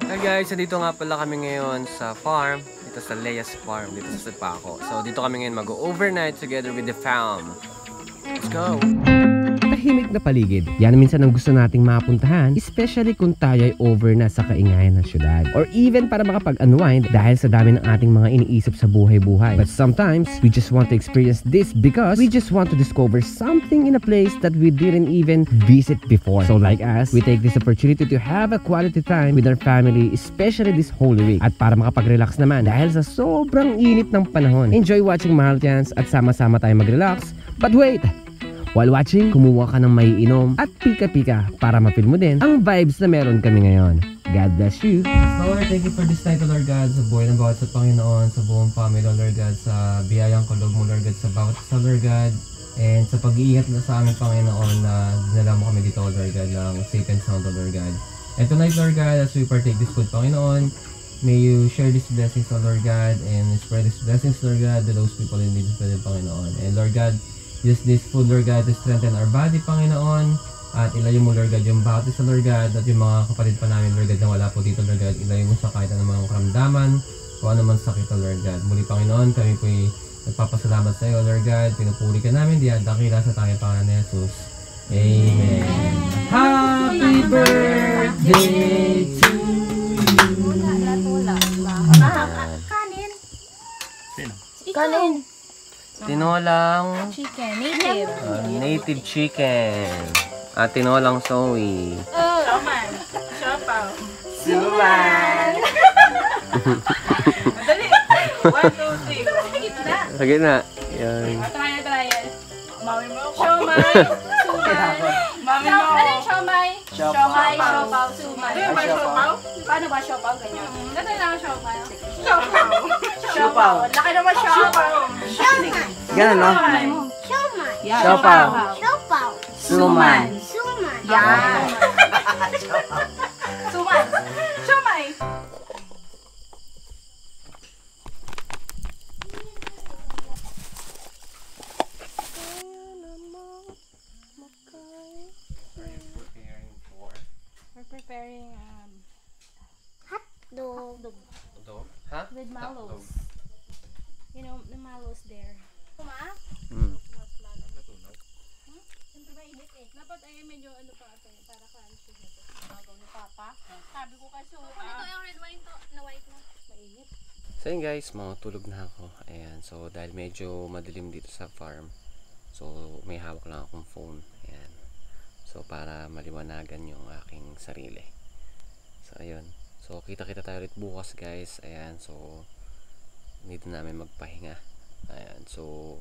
Hi guys, dito nga pala kami ngayon sa farm, dito sa Leia's Farm, dito sa Sipaco. So dito kami ngayon mag-overnight together with the fam. Let's go! Tahimik na paligid. Yan minsan ang gusto nating mapuntahan, especially kung tayo ay over na sa kaingayan ng syudad. Or even para makapag-unwind dahil sa dami ng ating mga iniisip sa buhay-buhay. But sometimes, we just want to experience this because we just want to discover something in a place that we didn't even visit before. So like us, we take this opportunity to have a quality time with our family, especially this Holy Week. At para makapag-relax naman dahil sa sobrang init ng panahon. Enjoy watching Mahal Chance at sama-sama tayo mag-relax. But wait! While watching, kumuha ka ng maiinom at pika-pika para mapil mo din ang vibes na meron kami ngayon. God bless you. Lord, thank you for this night, Lord God, sa buhay ng bawat sa Panginoon, sa buong family, Lord God, sa biyayang kaloob mo, Lord God, sa bawat isa, Lord God, and sa pag-iingat na sa aming Panginoon na dinala mo kami dito, Lord God, ng safe and sound, Lord God. And tonight, Lord God, as we partake this food, Panginoon, may you share these blessings, Lord God, and spread these blessings, Lord God, to those people in need, Panginoon. And Lord God, use this food, Lord God, to strengthen our body, Panginoon. At ilayo mo, Lord God, yung bawat isa, Lord God, at yung mga kapatid pa namin, Lord God, na wala po dito, Lord God. Ilayo mo sa kahit anumang karamdaman o anumang sakit, Lord God. Muli, Panginoon, kami po'y nagpapasalamat sa iyo, Lord God. Pinupuri ka namin, dakila sa tanging Panginoon ni Jesus. Amen. Happy birthday to you. Kanin. Kanin. Tinolang Chicken. Native. native chicken. At tinolang soy. Shawman. Siopaw. Suman. Madali. 1, 2, 3. Sa gitna. Sa gitna. Yan. Try. Mami mo. Siomay. Suman. Mami mo. Ano yung siomay? Siomay, siopaw, suman. Ano ba siopaw? Paano ba siopaw? Ganyan. Ito lang ang siomay. Siopaw. Laki naman siopaw. Ganun, no? Siopaw. Suman. Yan. Suman. Siomay. We're preparing hotdog Ha? with mallows. You know, the mallows there. Kuma? Siyempre mainit eh. Dapat ay medyo ano pa ito, para crunchy na ito. Magaw ni Papa. Sabi ko kasi, ito yung red wine to, na white na. Mainit. So yun guys, matulog na ako. Ayan, so dahil medyo madilim dito sa farm, so may hawak lang akong phone. Ayan. So para maliwanagan yung aking sarili. So ayun. So kita-kita tayo ulit bukas guys. Ayan, so dito namin magpahinga. Ayan, so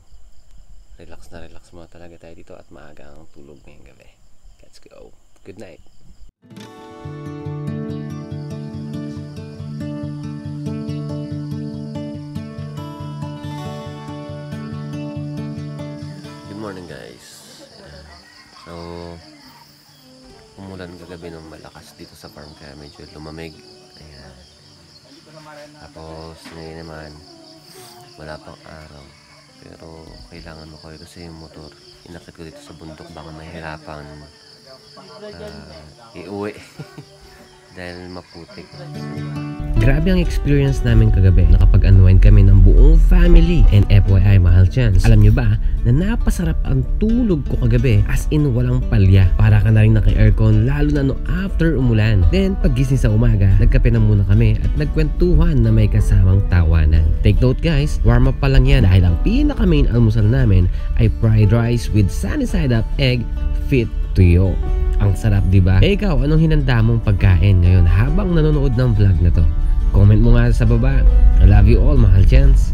relax muna talaga tayo dito at maaga ang tulog ngayong gabi. Let's go. Good night. Good morning guys. So umulan kagabi ng malakas dito sa farm kaya medyo lumamig. Ayan. Tapos ngayon naman wala pang araw pero kailangan mo ko ito sa yung motor. Inakit ko dito sa bundok baka mahirapan iuwi dahil maputik. Grabe ang experience namin kagabi. Nakapag-unwind kami ng buong family. And FYI, Mahal Chance, alam nyo ba na napasarap ang tulog ko kagabi, as in walang palya. Para ka na rin naka-aircon lalo na no after umulan. Then paggising sa umaga, nagkape na muna kami at nagkwentuhan na may kasamang tawanan. Take note guys, warm up pa lang yan dahil ang pinaka main almusal namin ay fried rice with sunny side up egg fit tuyo. Ang sarap, diba? Eh ikaw, anong hinanda mong pagkain ngayon habang nanonood ng vlog na to? Comment mo nga sa baba. I love you all, Mahal Chance.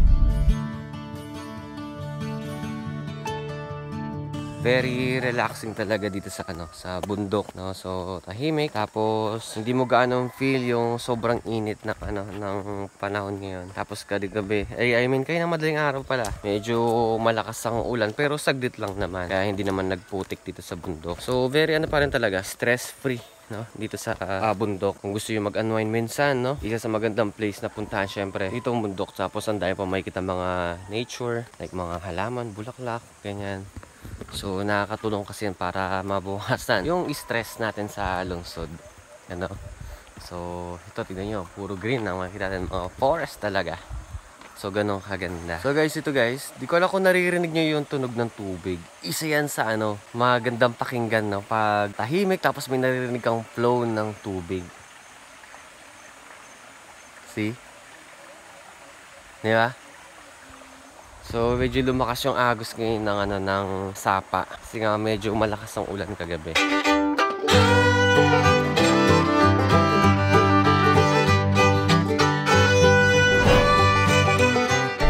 Very relaxing talaga dito sa sa bundok, no. So tahimik, tapos hindi mo gaano feel yung sobrang init na ng panahon ngayon. Tapos gabi, I mean kayo ng madaling araw pala. Medyo malakas ang ulan pero saglit lang naman. Kaya hindi naman nagputik dito sa bundok. So very pa rin talaga, stress-free, no, dito sa bundok. Kung gusto yung mag-unwind minsan, no, isa sa magandang place na puntahan syempre dito ang bundok. Tapos ang dami pa makikita mga nature, like mga halaman, bulaklak, ganyan. So nakakatulong kasi yan para mabawasan yung stress natin sa lungsod, ano. So, ito, tignan nyo. Puro green ang makikita natin. Mga forest talaga. So, ganun kaganda. So, guys, ito guys. Di ko alam kung naririnig nyo yung tunog ng tubig. Isa yan sa magandang pakinggan, no? Pag tahimik, tapos may naririnig kang flow ng tubig. See? Di ba? So, medyo lumakas yung agos ngayon ng Sapa. Kasi nga medyo malakas ang ulan kagabi.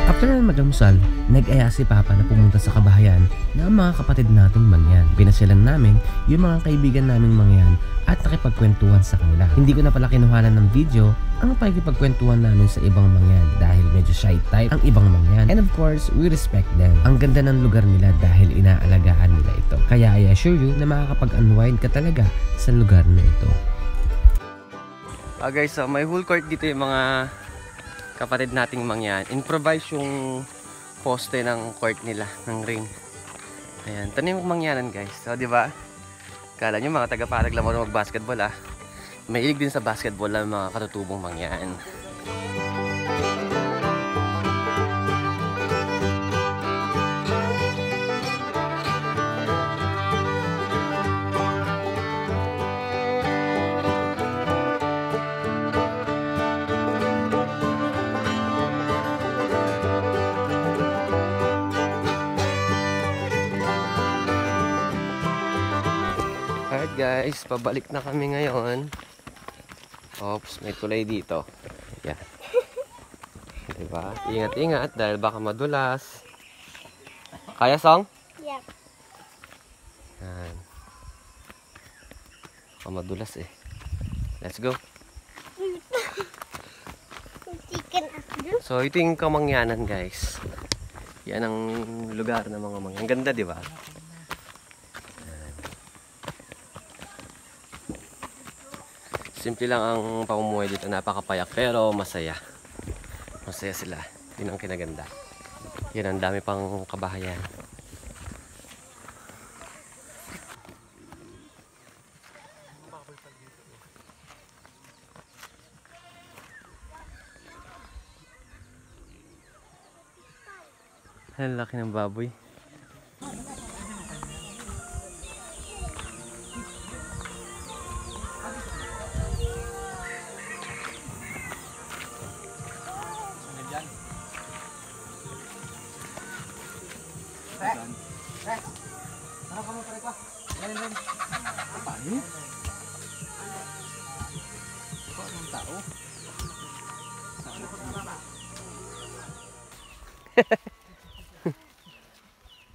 After na magdamusal, nag-aya si Papa na pumunta sa kabahayan na ang mga kapatid nating mangyan. Pinasyalan namin yung mga kaibigan naming mangyan at nakipagkwentuhan sa kanila. Hindi ko na pala kinuhanan ng video ang pakikipagkwentuhan namin sa ibang mangyan dahil medyo shy type ang ibang mangyan. And of course, we respect them. Ang ganda ng lugar nila dahil inaalagaan nila ito. Kaya I assure you na makakapag-unwind ka talaga sa lugar na ito. Guys, so may whole court dito yung mga kapatid nating mangyan. Improvise yung poste ng court nila, ng ring. Ayan, tanim yung mangyanan guys. So, di ba? Kala nyo mga taga-parag lang mo mag-basketball ah. Mahilig din sa basketball ang mga katutubong mangyan. Alright guys, pabalik na kami ngayon. Oops, may tulay dito. Yan. Diba? Ingat-ingat dahil baka madulas. Kaya, Song? Yep. Yan. Baka madulas eh. Let's go. So, ito yung Kamangyanan guys. Yan ang lugar ng mga mangyan. Ang ganda, diba? Simple lang ang pamumuhay dito, napakapayak pero masaya. Masaya sila. Yun ang kinaganda. Yan ang dami pang kabahayan. Ang laki ng baboy.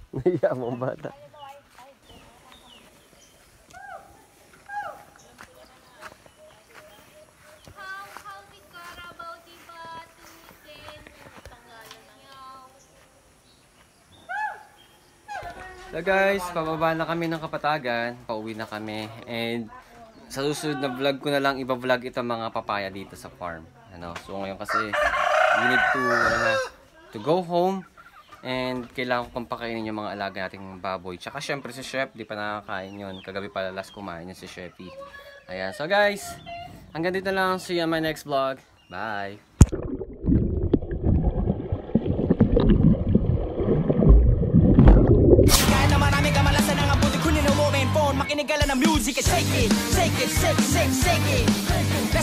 Naiya mong bata. So guys, pababa na kami ng Kapatagan, pauwi na kami, and sa susunod na vlog ko na lang iba-vlog ito mga papaya dito sa farm. So ngayon kasi we need to go home, and kailangan ko pang pakainin yung mga alaga nating baboy. Tsaka syempre si Chef, di pa nakakain yun. Kagabi pala last kumain yun si Chefy. Ayan, so guys, hanggang dito lang. See you on my next vlog. Bye! Makinig ka lang ng music, shake it, shake it, shake it, shake it, shake it.